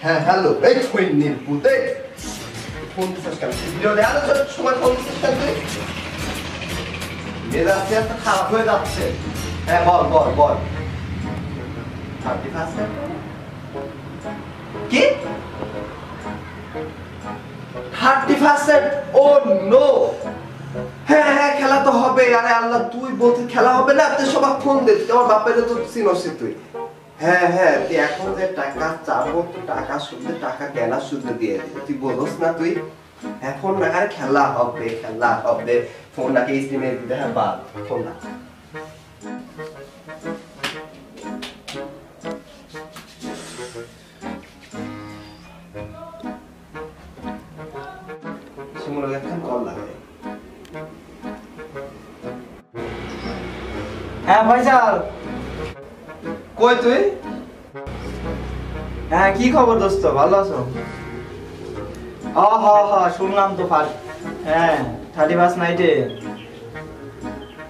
হ্যাঁ হ্যালো, এই ছইনির পুতে ফোন দিছিস কেন? ভিডিও দেখার সময় ফোন দিছিস কেন তুই? মেজাজটা এত খারাপ হয়ে যাচ্ছে। হ্যাঁ বল বল বল। 31 কি 31? ও নো। হ্যাঁ হ্যাঁ খেলা তো হবে। আরে আল্লাহ, তুই বলতে খেলা হবে না? তুই সবাই ফোন দে, তোমার বাপের তো চিনস তুই। হ্যাঁ হ্যাঁ, তুই এখন যে টাকা চাবো তো টাকা শুনলে টাকা কেনা শুনলে দিয়ে দিবি, তুই বলস না তুই? হ্যাঁ ফোন না, আরে খেলা হবে খেলা হবে। ফোন নাকি স্ক্রিনে দিতে, হ্যাঁ বাদ ফোন না। শিমুলকে এখন কল লাগে। হ্যাঁ ভাইজান, কই তুই? হ্যাঁ কি খবর দোস্ত, ভালো আছো? শুনলাম তো হ্যাঁ 31 নাইটে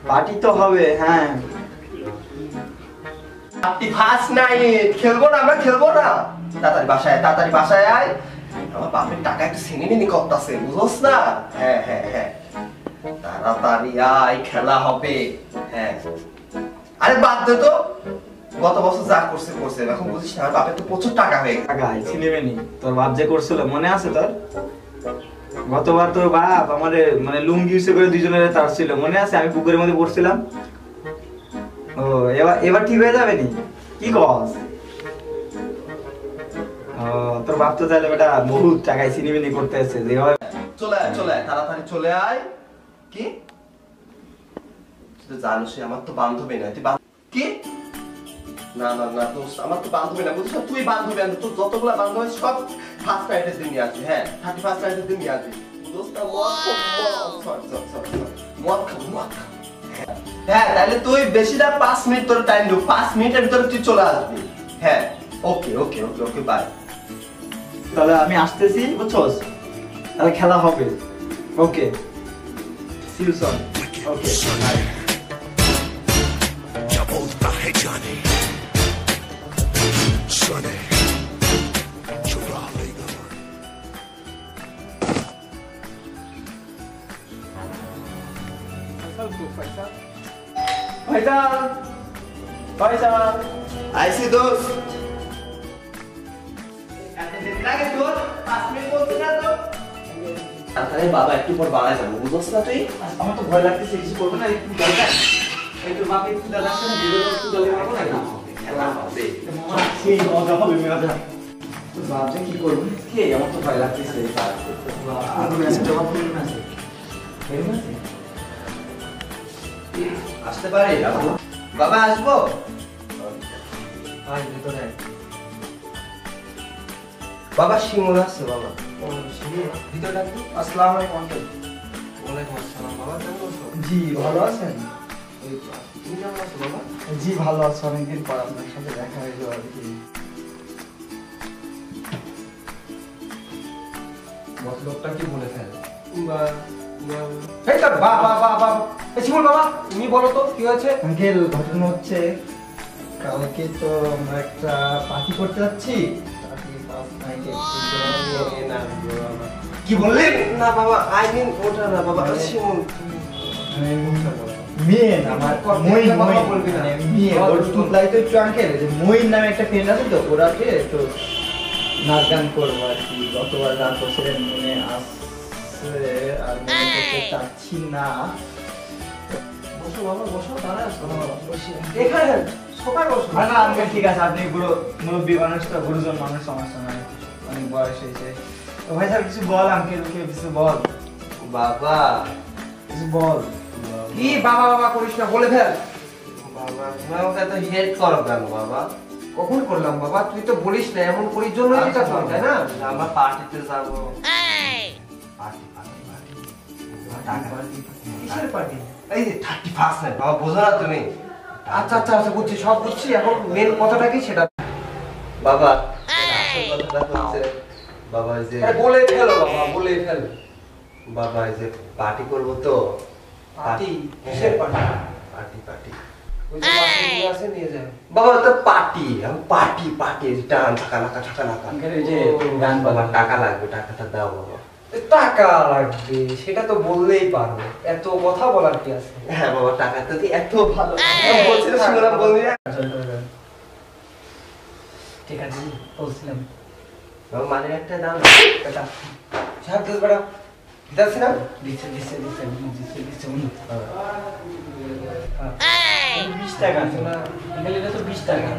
পার্টি তো হবে। হ্যাঁ 31 নাইট খেলবো না? আমরা খেলবো না? তাড়াতাড়ি বাসায় আয়। আমার বাপের টাকা একটু সিনেমিনি করতেছে, বুঝোস না? হ্যাঁ হ্যাঁ হ্যাঁ, তাড়াতাড়ি আয়, খেলা হবে। হ্যাঁ আরে বাদ দে তো, গত বছর যা করছে করছে, এখন বুঝিস না আমার বাপের তো প্রচুর টাকা হয়ে গেছে। টাকা ছিনিবেনি, তোর বাপ যে করছিল মনে আছে তোর? গতবার তোর বাপ আমারে মানে লুঙ্গি ইউজ করে দুইজনের তার ছিল, মনে আছে? আমি পুকুরের মধ্যে পড়ছিলাম। ও এবার ঠিক হয়ে যাবে নি? কি কস? তোর বাপ তো তাহলে বেটা বহুত টাকায় সিনেমিনি করতে আসছে। চলে আয় তাড়াতাড়ি চলে আয়। কি তুই জানিস আমার তো বান্ধবী না? তুই কি? না না না দোস্ত, আমার তো বান্ধবী না, বুঝছিস? তুই বান্ধবী আনবি, তোর যতগুলা বান্ধবী সব ফার্স্ট নাইটের দিন নিয়ে আসবি। হ্যাঁ 31 নাইটের দিন নিয়ে আসবি দোস্ত। হ্যাঁ তাহলে তুই বেশি না 5 মিনিট তোর টাইম দেব, 5 মিনিটের ভিতরে তুই চলে আসবি। হ্যাঁ ওকে ওকে ওকে ওকে বাই। তাহলে আমি আসতেছি, বুঝছস? তাহলে খেলা হবে। Okay see you soon. Okay bye. আইসি দোস্ত। আরে বাবা একটু পর বাড়ায় যাবো, বুঝছ না তুই? আমার তো ভয় লাগতেছে, কিছু করবে না? একটু দরকার এই তো বাপে একটু দাদা আসছে না, ভিডিও একটু দলে মারবো না? খেলা হবে। মামা সেই মজা হবে মেয়াদা। তো বাপে কি করবে? কে? আমার তো ভয় লাগতেছে। আমি আছে জবাব দিই না। আসতে পারি বাবা? আসবো? আয় ভিতরে। বাবা শিমুল আসছে বাবা। ভিতরে ডাকবো। আসসালামু আলাইকুম আঙ্কেল। ওয়ালাইকুম আসসালাম। বাবা কেমন আছো? জি ভালো আছেন? তুমি কেমন আছো বাবা? জি ভালো আছি, অনেকদিন পর আপনার সাথে দেখা হইলো আর কি। লোকটা কি বলে ফেলে? তুমি বলো তো কি হয়েছে? আঙ্কেল ঘটনা হচ্ছে কালকে তো আমরা একটা পার্টি করতে যাচ্ছি। কি বললেন? না বাবা, আই মিন ওটা না বাবা, শিমুল মেয়ে না আমার, মই বলবি না মেয়ে। ওর তুলাই তো একটু আঙ্কেল, যে মই নামে একটা ফ্রেন্ড আছে তো, ওরাকে একটু নাচ গান করবো আর কি। গতবার গান করছিলেন মনে আসছে, আর মনে করতে চাচ্ছি না। বসো বাবা বসো, দাঁড়া বসি এখানে সবাই বসো। না আঙ্কেল ঠিক আছে, আপনি পুরো মুরব্বী মানুষ তো, গুরুজন মানুষ, সমস্যা নাই, অনেক বয়স হয়েছে। তো ভাই স্যার কিছু বল, আঙ্কেল কিছু বল। বাবা কিছু বল। কি বাবা বাবা করিস না, বলে ফেল। বাবা তুমি আমাকে এত হেল্প করো কেন বাবা? কখন করলাম বাবা? তুই তো বলিস না, এমন করির জন্য এটা কর, তাই না? আমরা পার্টিতে যাব। পার্টি পার্টি পার্টি কিসের পার্টি? এই যে 31 নাইট বাবা, বোঝো না তুমি? আচ্ছা আচ্ছা আচ্ছা বুঝছি, সব বুঝছি। এখন মেন কথাটা কি সেটা বাবা, আসল কথাটা হচ্ছে বাবা যে বলে ফেলো বাবা, বলে ফেল। বাবা এই যে পার্টি করব তো। পার্টি? কিসের পার্টি? পার্টি পার্টি ওই যে বাসগুলো আছে নিয়ে যান। বাবা তো পার্টি আমি পার্টি পার্টি টাকা টাকা আঙ্কেল এই যে গান বাবা টাকা লাগবে টাকাটা দাও বাবা টাকা লাগবে সেটা তো বললেই পারবো, এত কথা বলার কি আছে? হ্যাঁ বাবা টাকা তো এত ভালো বলছিল শুনলাম বললি ঠিক আছে বলছিলাম বাবা মানে একটা দাও টাকা সাহেব দশ বেড়া দিতেছি না? দিচ্ছে 20 টাকা শোনা, আঙ্কেল এটা তো 20 টাকা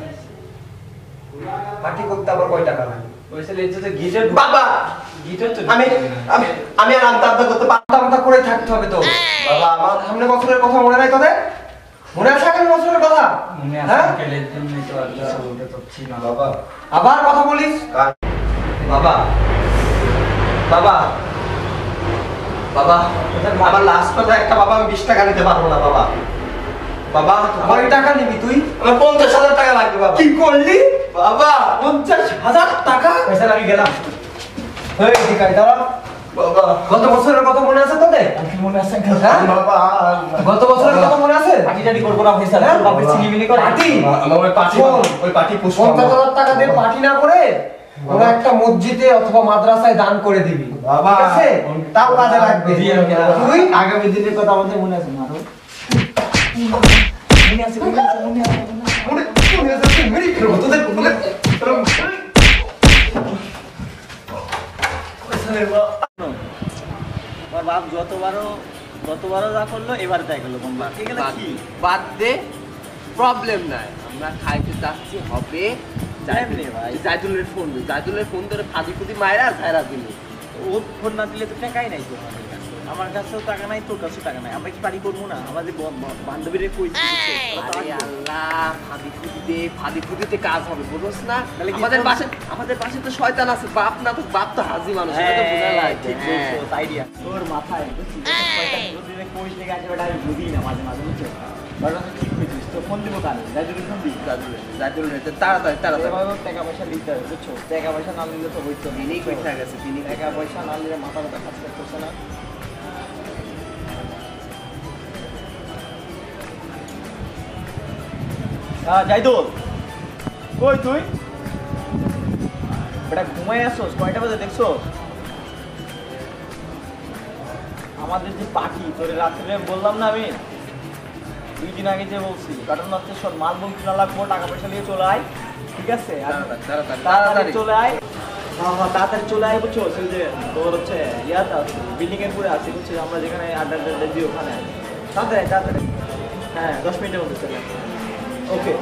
পার্টি করতে আবার কয় টাকা লাগে? বলছিলে এটা তো গিটার বাবা গিটার তো আমি আমি আমি আর আমতা আমতা করতে পারবো পাতা করে থাকতে হবে তো। বাবা আমার সামনে বছরের কথা মনে নাই তোদের? মনে আছে আগামী বছরের কথা? মনে আছে হ্যাঁ? আঙ্কেলের জন্যই তো আর কিছু বলতে চাচ্ছি না বাবা আবার কথা বলিস? বাবা বাবা বাবা আমার লাস্ট কথা একটা বাবা আমি 20 টাকা নিতে পারবো না বাবা বাবা কয় টাকা নিবি তুই? আমার 50,000 টাকা লাগবে বাবা কি করলি? বাবা 50,000 টাকা? পয়সা লাগি গেলাম এই দিকাই দাঁড়া। বাবা গত বছরের কথা মনে আছে তোদের? আঙ্কেল মনে আছে আঙ্কেল হ্যাঁ? বাবা গত বছরের কথা মনে আছে? পার্টি টাটি করবো না পয়সা হ্যাঁ? বাপের ছিনিমিনি করে পার্টি? আমার ওই পার্টি পুষ্প 50,000 টাকা দিয়ে পার্টি না করে ওরা একটা মসজিদে অথবা মাদ্রাসায় দান করে দিবি। বাবা ঠিক আছে? তাও কাজে লাগবে। জি, আঙ্কেল। তুই আগামী দিনের কথা আমাদের মনে আছে না আরো মনে আছে মনে আছে তুই মেরে ফেলবো তোদের আমার বাপ গতবারও যা করলো এবার তাই করলো কম বাপ এগুলো কি বাদ দে প্রবলেম নাই আমরা খাইতে যাচ্ছি হবে যাইবি ভাই জাইদুলের ফোন ধরে ফাঁদি ফুদি মায়েরা আর ছাইরা দিল ওর ফোন না দিলে তো টাকাই নাই তো আমাদের কাছে আমার কাছেও টাকা নাই তোর কাছেও টাকা নাই আমরা কি পারি করবো না আমাদের বান্ধবীরা কইছি আরে আল্লাহ ফাঁদি ফুদিতে কাজ হবে বুঝছ না তাহলে কি আমাদের পাশে তো শয়তান আছে বাপ না তো বাপ তো হাজি মানুষ এটা তো বোঝা লাগে ঠিক বলছো আইডিয়া তোর মাথায় শয়তান বুদ্ধিতে কইস লেগে আছে ওটা আমি বুঝি না মাঝে মাঝে বুঝছো বড় ঠিক কইছিস তো ফোন দিব কানে যাইদুল ফোন দিই জাইদুল তাড়াতাড়ি এভাবে টাকা পয়সা দিতে হবে বুঝছো টাকা পয়সা না দিলে তো হইতো বিনি কইতা গেছে বিনি টাকা পয়সা না দিলে মাথা ব্যথা কাজ করতেছে না যাইদুল কই তুই বেটা ঘুমাই আসছোস কয়টা বাজে দেখছো আমাদের যে পাখি তোর রাত্রে বললাম না আমি 2 দিন আগে যে বলছি কারণ হচ্ছে সব মাল বল কিনা লাগবো টাকা পয়সা নিয়ে চলে আয় ঠিক আছে আর তাড়াতাড়ি চলে আয় হ্যাঁ তাড়াতাড়ি চলে আয় বুঝছো সেই যে তোর হচ্ছে ইয়াটা আছে বিল্ডিং এর পুরে আছে বুঝছো আমরা যেখানে আড্ডা দিই ওখানে তাড়াতাড়ি হ্যাঁ 10 মিনিটের মধ্যে চলে ওকে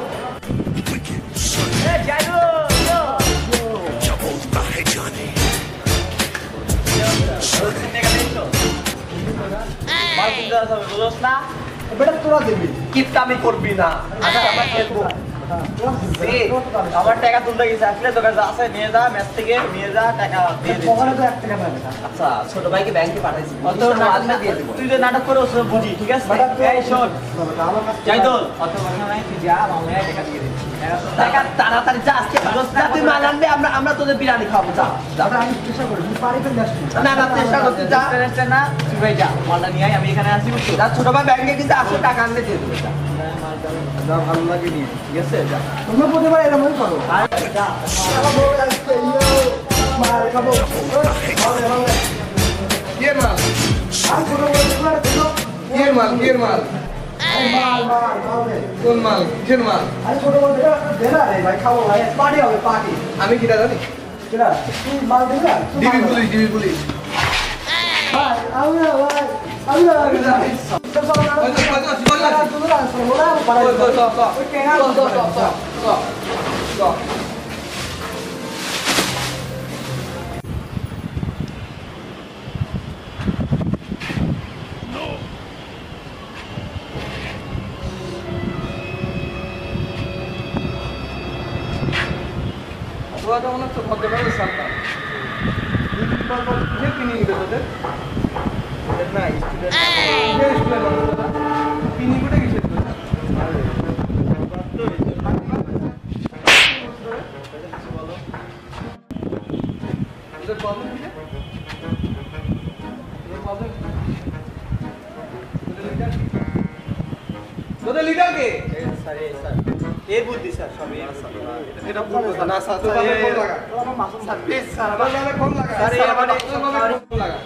বেটা তোরা দিবি। কিপটামি করবি না আচ্ছা আমরা খেলবো আমার টাকা তুলতে গেছে আসলে তোর কাছে আছে নিয়ে যা ম্যাচ থেকে নিয়ে যা টাকা দিয়ে দিচ্ছি কখনো তো 1 টাকা পাবে না। আচ্ছা ছোট ভাইকে ব্যাংকে পাঠাইছি অত তুই যে নাটক করে ওসব বুঝি ঠিক আছে এই শোন আমার কাছে যাই তো অত কথা নাই তুই যা বাংলায় টাকা দিয়ে দিচ্ছি টাকা তাড়াতাড়ি যা আজকে তুই মাল আনবে আমরা তোদের বিরিয়ানি খাবো যা আমরা আমি চেষ্টা করি তুই পারি ফেলে আসবি না চেষ্টা করতে যা না তুই ভাই যা মালটা নিয়ে আয় আমি এখানে আসি বুঝছো যা ছোট ভাই ব্যাংকে গেছে আসো টাকা আনলে দিয়ে দেবে যা যা ভালো লাগে নিয়ে ঠিক আছে যা তোমরা প্রতিবার এরকমই করো আর যা খাবো আজকে মার খাবো কিয়ের মাল আর ছোট বড় তোমরা দেখো কিয়ের মাল কোন মাল কিয়ের মাল আরে ছোট বড় দেখো দেনা রে ভাই খাবো ভাই পার্টি হবে পার্টি আমি কিটা জানি কেনা তুই মাল দেনা ডিবি পুলিশ ভাই আমি না ভাই মনে হচ্ছে ভদ্রভাবে সরকার কিনে নিবে তোদের না পিনি কোটে গেছে তোদের লিডার কে? স্যার এই বুদ্ধি স্যার সবই এটা বলবো না স্যার, তোর বাপের ফোন লাগা। স্যার প্লিজ স্যার তোর বাপের ফোন লাগা। স্যার, এই আমার এই- তোর বাপের ফোন লাগা।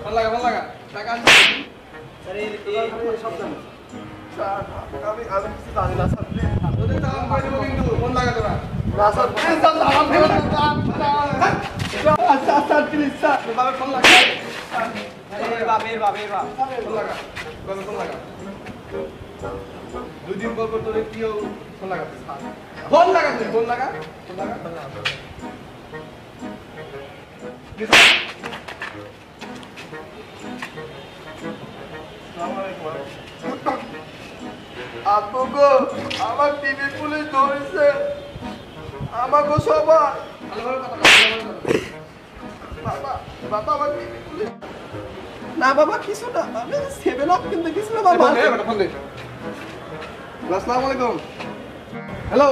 ফোন লাগা। টাকা আছে? স্যার এই সব জানো স্যার আমি কিছু জানি না স্যার তোদের চালান করে দেবো কিন্তু, ফোন লাগা তোরা। না স্যার প্লিজ স্যার আমার ফেরত দিন, স্যার স্যার প্লিজ স্যার তোর বাপের ফোন লাগা। এই বাপ ফোন লাগা। বাপের ফোন লাগা। 2 দিন পর তোদের কেউ ফোন লাগাতে। ফোন লাগা তুই, ফোন লাগা। আপু গো আমার টিভি পুলিশ ধরেছে আমাকে সবার বাবা বাবা আমার টিভি পুলিশ না বাবা কিছু না আমি 7 আপ কিন্তু কিছু না বাবা আসসালামু আলাইকুম। হ্যালো,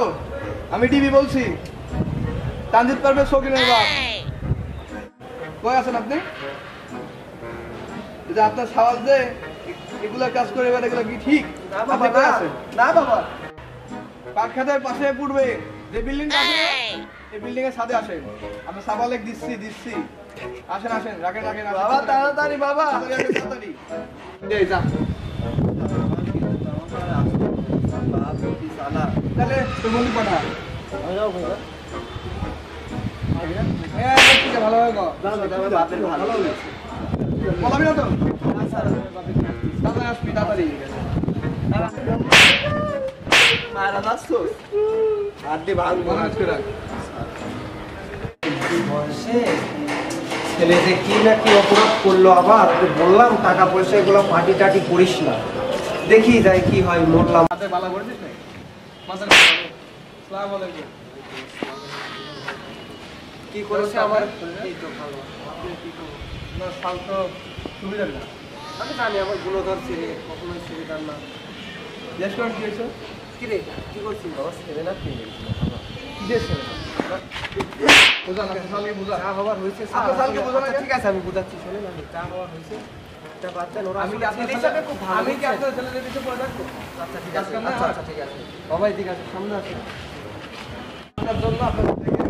আমি টিভি বলছি। তানজিদ পারভেজ শৌখিনের বাপ। কই আছেন আপনি? এই যে আপনার সওয়াল যে এগুলা কাজ করে এবার এগুলা কি ঠিক? না বাবা আপনি কই আছেন? না বাবা পাট খাতের পাশে পূর্বে যে বিল্ডিংটা আছে এই বিল্ডিং এর সাথে আসেন। আমরা সাবালেক দিচ্ছি। আসেন রাখেন। বাবা তাড়াতাড়ি বাবা তাড়াতাড়ি। এই যা। তাহলে তুই বন্ধু পাঠা। হ্যাঁ, ঠিক আছে, ভালোভাবে কর। ভালো হবে। বলাবি না তো? তাড়াতাড়ি আসবি, তাড়াতাড়ি। মারা যাচ্ছো আড্ডি ভাঙবো মনে হচ্ছে রাখ। বয়সে ছেলে যে কি না কি অপরাধ করলো আবার, তোকে বললাম টাকা পয়সা এগুলো পার্টি টাটি করিস না, দেখি যাই কি হয়, মরলাম। মাথায় বালা করেছিস নাকি? মাথায় আসসালামু আলাইকুম। কি করেছে আমার? এই তো ভালো। না, সাল তো সুবিধা না। আমি জানি আমার গুণধর ছেলে, কখনোই সুবিধার না। জিজ্ঞেস করেন কি হয়েছে? কি রে, কি করছিস? বাবা ছেলে না কি? কি দিয়েছে? বুঝা না, সালকে বুঝা। চা হওয়ার হয়েছে। আপনার সালকে বোঝানো আচ্ছা, যায়? ঠিক আছে আমি বুঝাচ্ছি, শোনেন আমি চা হওয়ার হয়েছে। একটা বাচ্চা নোরা আমি কি আপনার ছেলে হিসাবে খুব ভালো। আমি কি আপনার ছেলেদের পিছনে পড়ে থাকবো? আচ্ছা ঠিক আছে, কাজ কাম না? আচ্ছা ঠিক আছে। বাবা এদিকে আসো, সামনে আসো। আপনার জন্য আপনার থেকে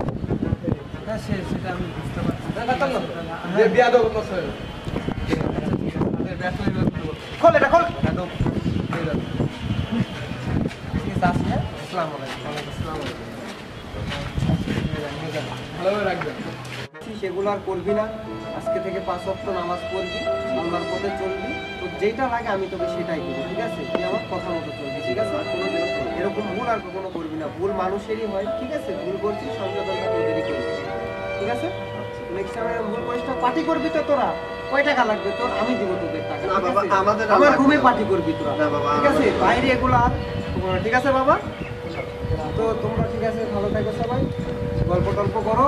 হ্যাঁ সেটা আমি বুঝতে পারছি। যে বিয়া দেবো তোর ছেলে। ব্যস্ত হয়ে যাবে। খোল এটা খোল। হয়ে যাবে। ঠিক আছে আসি, হ্যাঁ? আসসালামু আলাইকুম। ওয়ালাইকুম আসসালাম। ভালোভাবে রাখবেন। সেগুলো আর করবি না, আজকে থেকে 5 ওয়াক্ত নামাজ পড়বি, আল্লাহর পথে চলবি, তো যেটা লাগে আমি তোকে সেটাই দেবো, ঠিক আছে? তুই আমার কথা মতো চলবি, ঠিক আছে? আর কোনোদিন এরকম ভুল আর কখনো করবি না। ভুল মানুষেরই হয়, ঠিক আছে? ভুল করছিস, সংশোধনটা তোদেরই করবি, ঠিক আছে? নেক্সট টাইম ভুল করিস না। পার্টি করবি তো তোরা, কয় টাকা লাগবে তোর? আমি দিব তোদের টাকা, না ঠিক বাবা, আছে? আমাদের আমার লাগবে রুমে না। পার্টি করবি তোরা, না বাবা, ঠিক আছে? আমাদের- বাইরে এগুলো আর করবো না, ঠিক আছে বাবা? তো তোমরা ঠিক আছে, ভালো থাকো সবাই, গল্প টল্প করো।